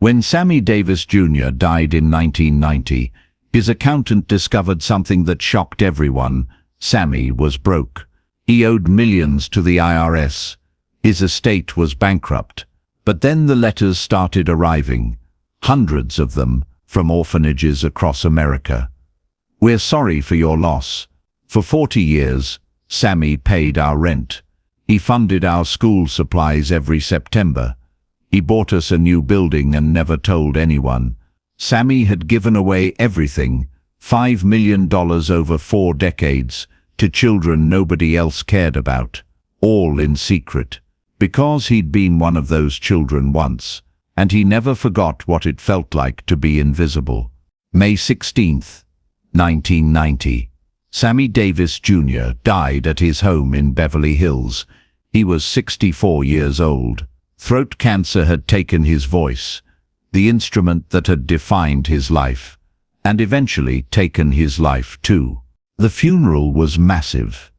When Sammy Davis Jr. died in 1990, his accountant discovered something that shocked everyone. Sammy was broke. He owed millions to the IRS. His estate was bankrupt. But then the letters started arriving, hundreds of them, from orphanages across America. "We're sorry for your loss. For 40 years, Sammy paid our rent. He funded our school supplies every September. He bought us a new building and never told anyone. Sammy had given away everything, $5 million over 4 decades, to children nobody else cared about, all in secret, because he'd been one of those children once, and he never forgot what it felt like to be invisible." May 16, 1990. Sammy Davis Jr. died at his home in Beverly Hills. He was 64 years old. Throat cancer had taken his voice, the instrument that had defined his life, and eventually taken his life too. The funeral was massive.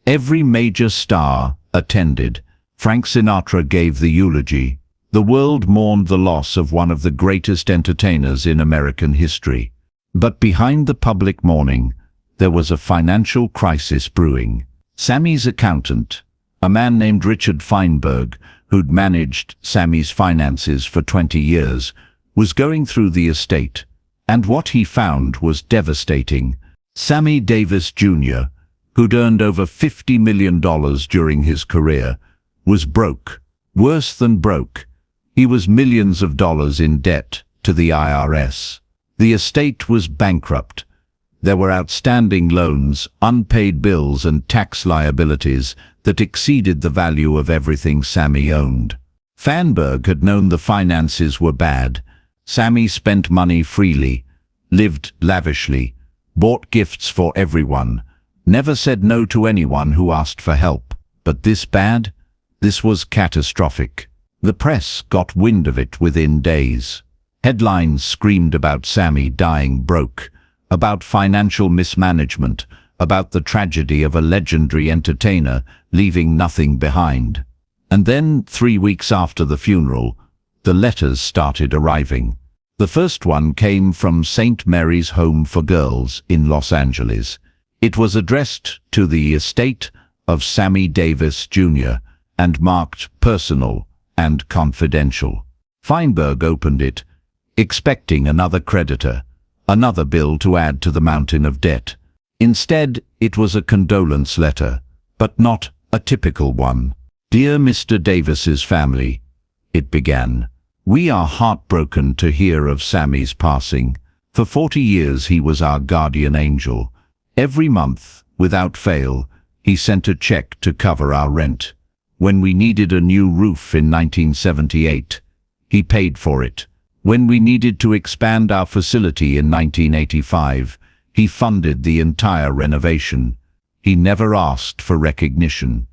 Every major star attended. Frank Sinatra gave the eulogy. The world mourned the loss of one of the greatest entertainers in American history. But behind the public mourning, there was a financial crisis brewing. Sammy's accountant, a man named Richard Feinberg, who'd managed Sammy's finances for 20 years, was going through the estate, and what he found was devastating. Sammy Davis Jr., who'd earned over $50 million during his career, was broke. Worse than broke. He was millions of dollars in debt to the IRS. The estate was bankrupt. There were outstanding loans, unpaid bills, and tax liabilities that exceeded the value of everything Sammy owned. Feinberg had known the finances were bad. Sammy spent money freely, lived lavishly, bought gifts for everyone, never said no to anyone who asked for help. But this bad? This was catastrophic. The press got wind of it within days. Headlines screamed about Sammy dying broke, about financial mismanagement, about the tragedy of a legendary entertainer leaving nothing behind. And then, 3 weeks after the funeral, the letters started arriving. The first one came from St. Mary's Home for Girls in Los Angeles. It was addressed to the estate of Sammy Davis Jr. and marked personal and confidential. Feinberg opened it, expecting another creditor, another bill to add to the mountain of debt. Instead, it was a condolence letter, but not a typical one. "Dear Mr. Davis's family," it began, "we are heartbroken to hear of Sammy's passing. For 40 years he was our guardian angel. Every month, without fail, he sent a check to cover our rent. When we needed a new roof in 1978, he paid for it. When we needed to expand our facility in 1985, he funded the entire renovation. He never asked for recognition.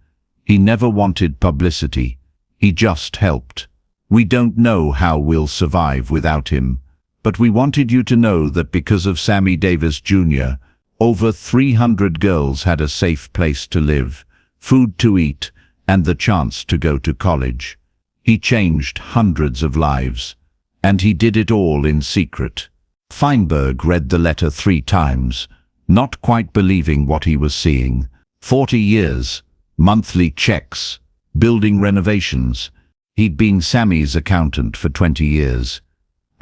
He never wanted publicity. He just helped. We don't know how we'll survive without him, but we wanted you to know that because of Sammy Davis Jr., over 300 girls had a safe place to live, food to eat, and the chance to go to college. He changed hundreds of lives, and he did it all in secret." Feinberg read the letter 3 times, not quite believing what he was seeing. 40 years, monthly checks, building renovations. He'd been Sammy's accountant for 20 years.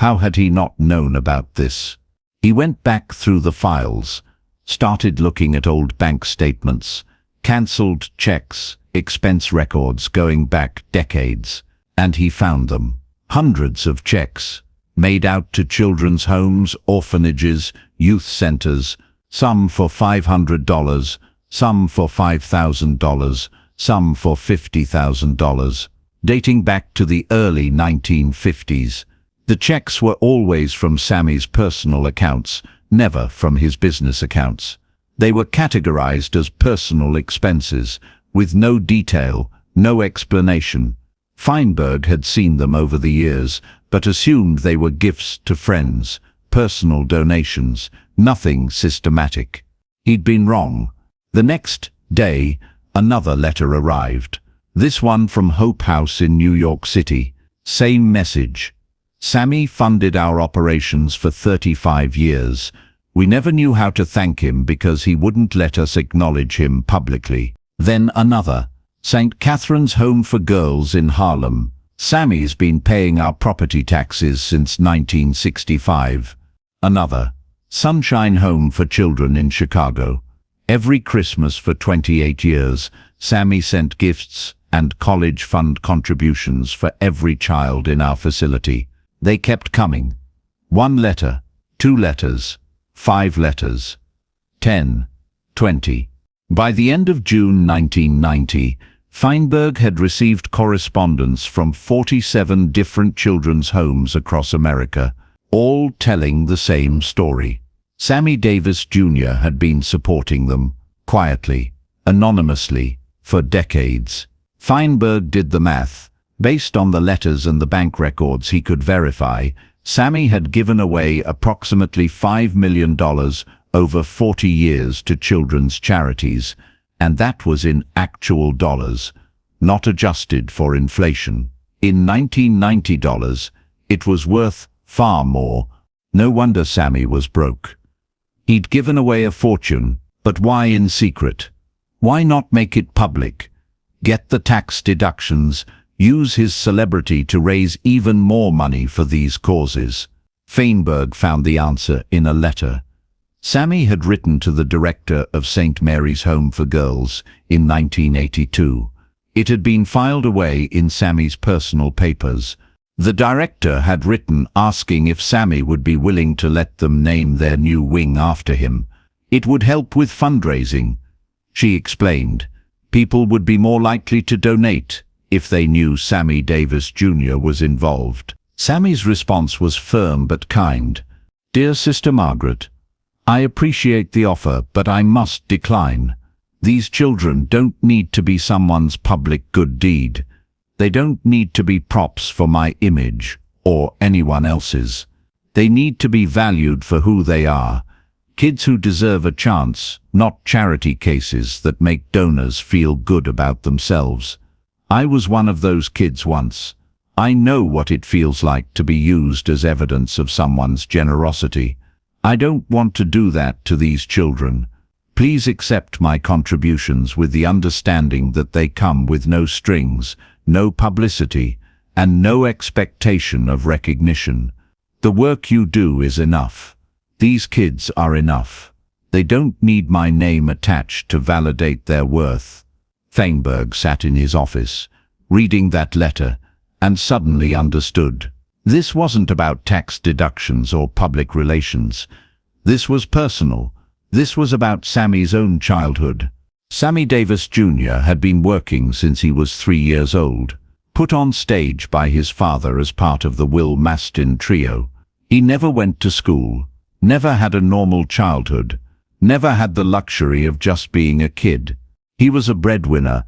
How had he not known about this? He went back through the files, started looking at old bank statements, cancelled checks, expense records going back decades, and he found them. Hundreds of checks, made out to children's homes, orphanages, youth centers, some for $500, some for $5,000, some for $50,000, dating back to the early 1950s. The checks were always from Sammy's personal accounts, never from his business accounts. They were categorized as personal expenses, with no detail, no explanation. Feinberg had seen them over the years, but assumed they were gifts to friends, personal donations, nothing systematic. He'd been wrong. The next day, another letter arrived. This one from Hope House in New York City. Same message. Sammy funded our operations for 35 years. We never knew how to thank him because he wouldn't let us acknowledge him publicly. Then another, St. Catherine's Home for Girls in Harlem. Sammy's been paying our property taxes since 1965. Another, Sunshine Home for Children in Chicago. Every Christmas for 28 years, Sammy sent gifts and college fund contributions for every child in our facility. They kept coming. 1 letter, 2 letters, 5 letters, 10, 20. By the end of June 1990, Feinberg had received correspondence from 47 different children's homes across America, all telling the same story. Sammy Davis Jr. had been supporting them, quietly, anonymously, for decades. Feinberg did the math. Based on the letters and the bank records he could verify, Sammy had given away approximately $5 million over 40 years to children's charities, and that was in actual dollars, not adjusted for inflation. In 1990 dollars, it was worth far more. No wonder Sammy was broke. He'd given away a fortune, but why in secret? Why not make it public? Get the tax deductions, use his celebrity to raise even more money for these causes. Feinberg found the answer in a letter. Sammy had written to the director of St. Mary's Home for Girls in 1982. It had been filed away in Sammy's personal papers. The director had written asking if Sammy would be willing to let them name their new wing after him. It would help with fundraising. She explained, people would be more likely to donate if they knew Sammy Davis Jr. was involved. Sammy's response was firm but kind. Dear Sister Margaret, I appreciate the offer, but I must decline. These children don't need to be someone's public good deed. They don't need to be props for my image or anyone else's. They need to be valued for who they are. Kids who deserve a chance, not charity cases that make donors feel good about themselves. I was one of those kids once. I know what it feels like to be used as evidence of someone's generosity. I don't want to do that to these children. Please accept my contributions with the understanding that they come with no strings, no publicity, and no expectation of recognition. The work you do is enough. These kids are enough. They don't need my name attached to validate their worth. Feinberg sat in his office, reading that letter, and suddenly understood. This wasn't about tax deductions or public relations. This was personal. This was about Sammy's own childhood. Sammy Davis Jr. had been working since he was 3 years old, put on stage by his father as part of the Will Mastin trio. He never went to school, never had a normal childhood, never had the luxury of just being a kid. He was a breadwinner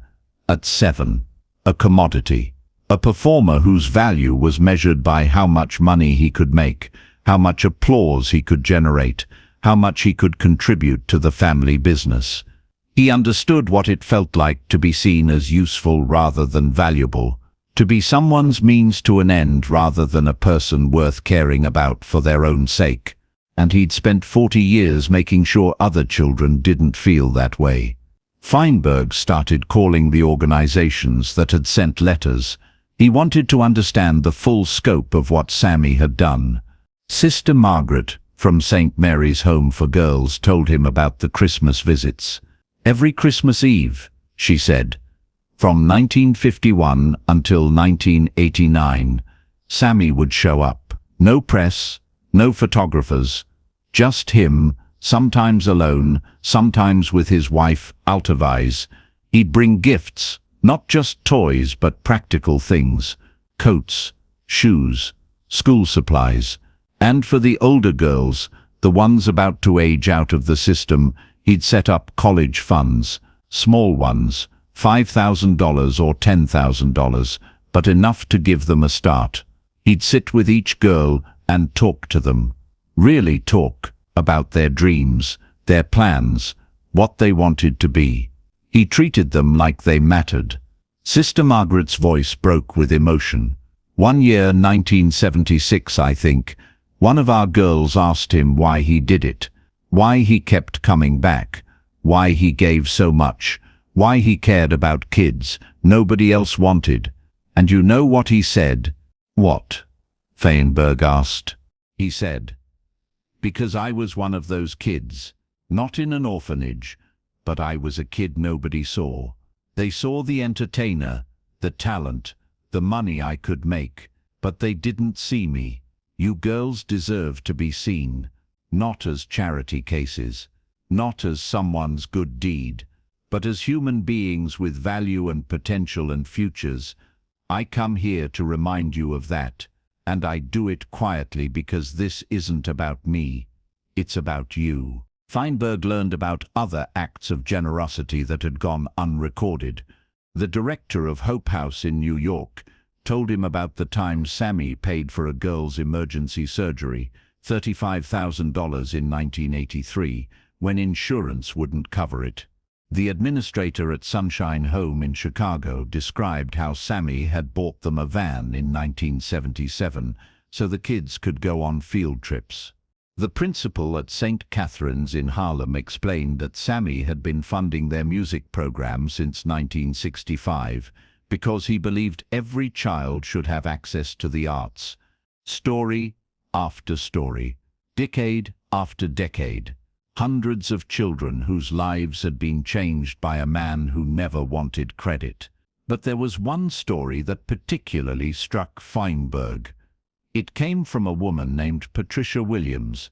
at 7, a commodity. A performer whose value was measured by how much money he could make, how much applause he could generate, how much he could contribute to the family business. He understood what it felt like to be seen as useful rather than valuable, to be someone's means to an end rather than a person worth caring about for their own sake. And he'd spent 40 years making sure other children didn't feel that way. Feinberg started calling the organizations that had sent letters. He wanted to understand the full scope of what Sammy had done. Sister Margaret from St. Mary's Home for Girls told him about the Christmas visits. Every Christmas Eve, she said, from 1951 until 1989, Sammy would show up. No press, no photographers, just him, sometimes alone, sometimes with his wife, Altavise. He'd bring gifts, not just toys but practical things, coats, shoes, school supplies. And for the older girls, the ones about to age out of the system, he'd set up college funds, small ones, $5,000 or $10,000, but enough to give them a start. He'd sit with each girl and talk to them, really talk about their dreams, their plans, what they wanted to be. He treated them like they mattered. Sister Margaret's voice broke with emotion. One year, 1976, I think, one of our girls asked him why he did it, why he kept coming back, why he gave so much, why he cared about kids nobody else wanted. And you know what he said? What? Feinberg asked. He said, "Because I was one of those kids, not in an orphanage, but I was a kid nobody saw. They saw the entertainer, the talent, the money I could make, but they didn't see me. You girls deserve to be seen, not as charity cases, not as someone's good deed, but as human beings with value and potential and futures. I come here to remind you of that, and I do it quietly because this isn't about me, it's about you." Feinberg learned about other acts of generosity that had gone unrecorded. The director of Hope House in New York told him about the time Sammy paid for a girl's emergency surgery, $35,000 in 1983, when insurance wouldn't cover it. The administrator at Sunshine Home in Chicago described how Sammy had bought them a van in 1977 so the kids could go on field trips. The principal at St. Catherine's in Harlem explained that Sammy had been funding their music program since 1965 because he believed every child should have access to the arts. Story after story, decade after decade, hundreds of children whose lives had been changed by a man who never wanted credit. But there was one story that particularly struck Feinberg. It came from a woman named Patricia Williams.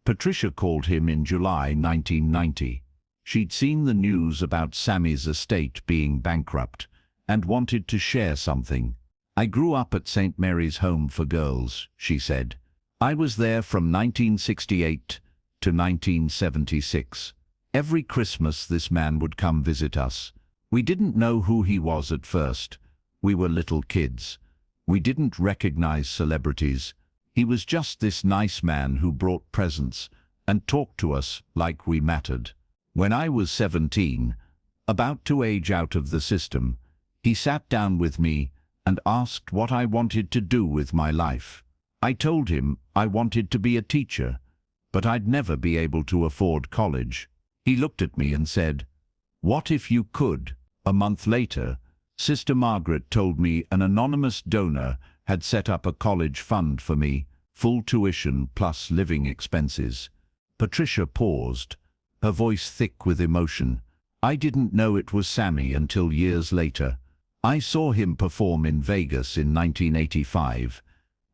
Patricia called him in July 1990. She'd seen the news about Sammy's estate being bankrupt and wanted to share something. "I grew up at St. Mary's Home for Girls," she said. "I was there from 1968 to 1976. Every Christmas this man would come visit us. We didn't know who he was at first. We were little kids. We didn't recognize celebrities. He was just this nice man who brought presents and talked to us like we mattered. When I was 17, about to age out of the system, he sat down with me and asked what I wanted to do with my life. I told him I wanted to be a teacher, but I'd never be able to afford college. He looked at me and said, 'What if you could?' A month later, Sister Margaret told me an anonymous donor had set up a college fund for me, full tuition plus living expenses." Patricia paused, her voice thick with emotion. "I didn't know it was Sammy until years later. I saw him perform in Vegas in 1985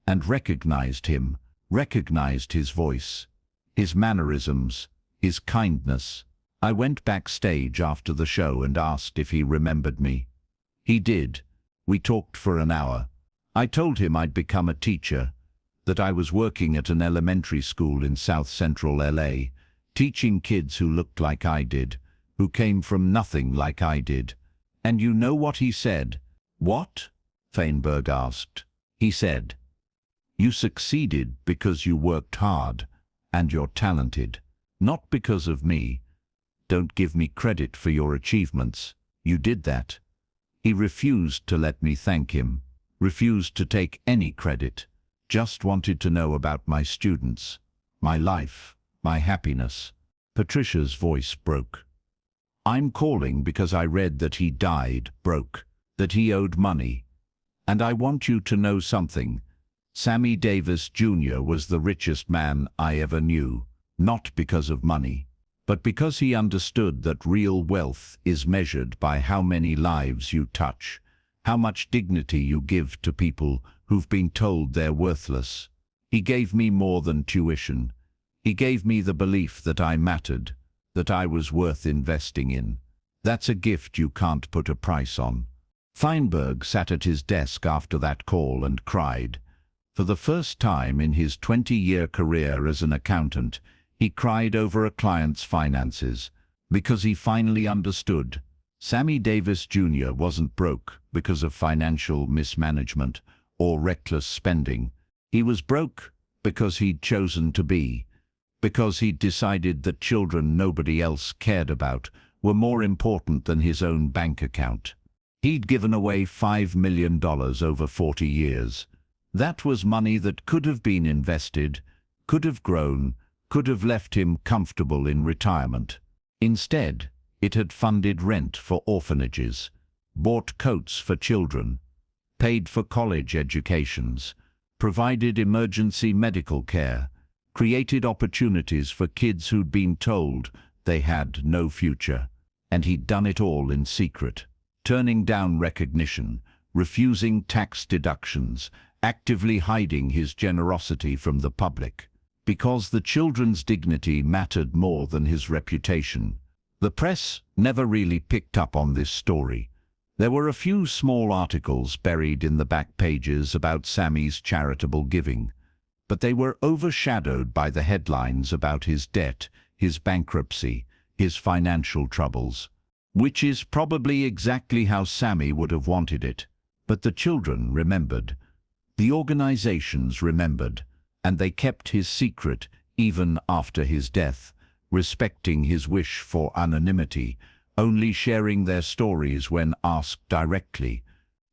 and recognized him, recognized his voice, his mannerisms, his kindness. I went backstage after the show and asked if he remembered me. He did. We talked for an hour. I told him I'd become a teacher, that I was working at an elementary school in South Central LA, teaching kids who looked like I did, who came from nothing like I did. And you know what he said?" "What?" Feinberg asked. "He said, 'You succeeded because you worked hard, and you're talented, not because of me. Don't give me credit for your achievements. You did that.' He refused to let me thank him, refused to take any credit, just wanted to know about my students, my life, my happiness." Patricia's voice broke. "I'm calling because I read that he died broke, that he owed money. And I want you to know something. Sammy Davis Jr. was the richest man I ever knew, not because of money, but because he understood that real wealth is measured by how many lives you touch, how much dignity you give to people who've been told they're worthless. He gave me more than tuition. He gave me the belief that I mattered, that I was worth investing in. That's a gift you can't put a price on." Feinberg sat at his desk after that call and cried. For the first time in his 20-year career as an accountant, he cried over a client's finances, because he finally understood. Sammy Davis Jr. wasn't broke because of financial mismanagement or reckless spending. He was broke because he'd chosen to be, because he'd decided that children nobody else cared about were more important than his own bank account. He'd given away $5 million over 40 years, That was money that could have been invested, could have grown, could have left him comfortable in retirement. Instead, it had funded rent for orphanages, bought coats for children, paid for college educations, provided emergency medical care, created opportunities for kids who'd been told they had no future. And he'd done it all in secret, turning down recognition, refusing tax deductions, actively hiding his generosity from the public. Because the children's dignity mattered more than his reputation. The press never really picked up on this story. There were a few small articles buried in the back pages about Sammy's charitable giving, but they were overshadowed by the headlines about his debt, his bankruptcy, his financial troubles. Which is probably exactly how Sammy would have wanted it. But the children remembered. The organizations remembered, and they kept his secret even after his death, respecting his wish for anonymity, only sharing their stories when asked directly.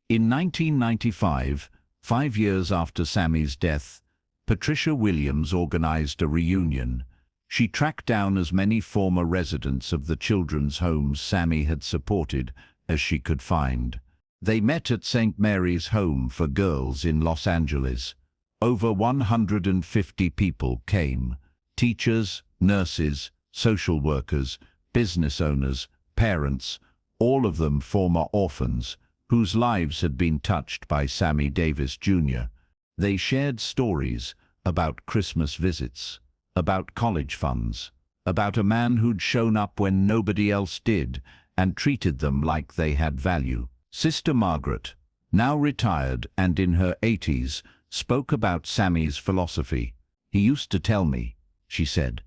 In 1995, 5 years after Sammy's death, Patricia Williams organized a reunion. She tracked down as many former residents of the children's homes Sammy had supported as she could find. They met at St. Mary's Home for Girls in Los Angeles. Over 150 people came. Teachers, nurses, social workers, business owners, parents, all of them former orphans, whose lives had been touched by Sammy Davis Jr. They shared stories about Christmas visits, about college funds, about a man who'd shown up when nobody else did and treated them like they had value. Sister Margaret, now retired and in her 80s, spoke about Sammy's philosophy. He used to tell me, she said,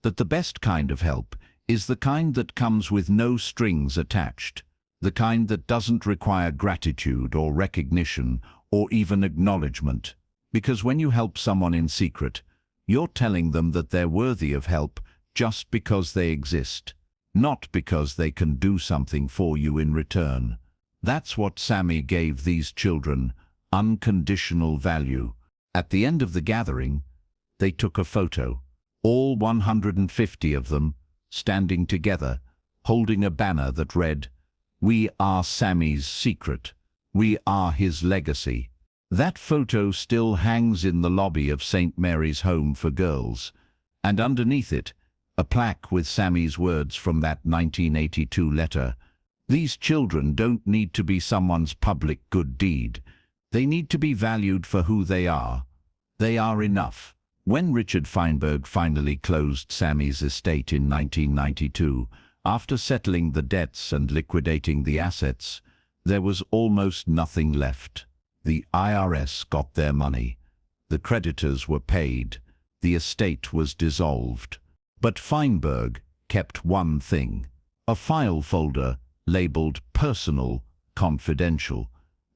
that the best kind of help is the kind that comes with no strings attached, the kind that doesn't require gratitude or recognition or even acknowledgement. Because when you help someone in secret, you're telling them that they're worthy of help just because they exist, not because they can do something for you in return. That's what Sammy gave these children, unconditional value. At the end of the gathering, they took a photo, all 150 of them, standing together, holding a banner that read, "We are Sammy's secret. We are his legacy." That photo still hangs in the lobby of St. Mary's Home for Girls, and underneath it, a plaque with Sammy's words from that 1982 letter. These children don't need to be someone's public good deed. They need to be valued for who they are. They are enough. When Richard Feinberg finally closed Sammy's estate in 1992, after settling the debts and liquidating the assets, there was almost nothing left. The IRS got their money. The creditors were paid. The estate was dissolved. But Feinberg kept one thing, a file folder labeled Personal, Confidential,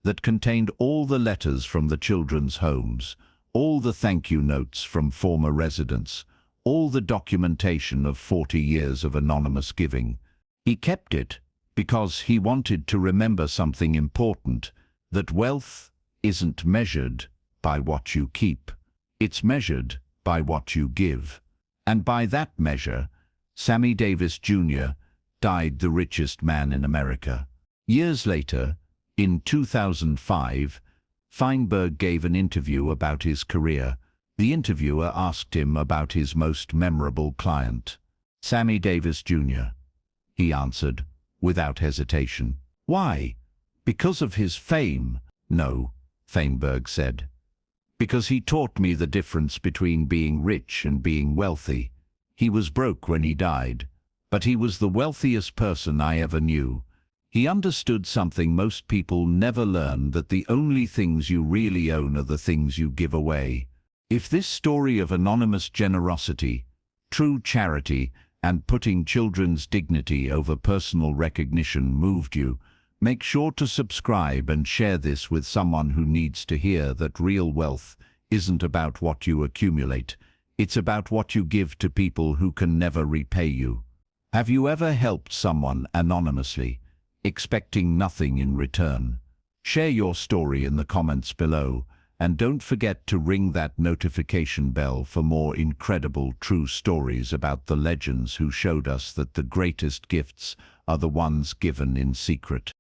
that contained all the letters from the children's homes, all the thank you notes from former residents, all the documentation of 40 years of anonymous giving. He kept it because he wanted to remember something important, that wealth isn't measured by what you keep. It's measured by what you give. And by that measure, Sammy Davis Jr. died the richest man in America. Years later, in 2005, Feinberg gave an interview about his career. The interviewer asked him about his most memorable client. Sammy Davis Jr. He answered, without hesitation. Why? Because of his fame? No, Feinberg said. Because he taught me the difference between being rich and being wealthy. He was broke when he died, but he was the wealthiest person I ever knew. He understood something most people never learn, that the only things you really own are the things you give away. If this story of anonymous generosity, true charity, and putting children's dignity over personal recognition moved you, make sure to subscribe and share this with someone who needs to hear that real wealth isn't about what you accumulate. It's about what you give to people who can never repay you. Have you ever helped someone anonymously, expecting nothing in return? Share your story in the comments below, And don't forget to ring that notification bell for more incredible true stories about the legends who showed us that the greatest gifts are the ones given in secret.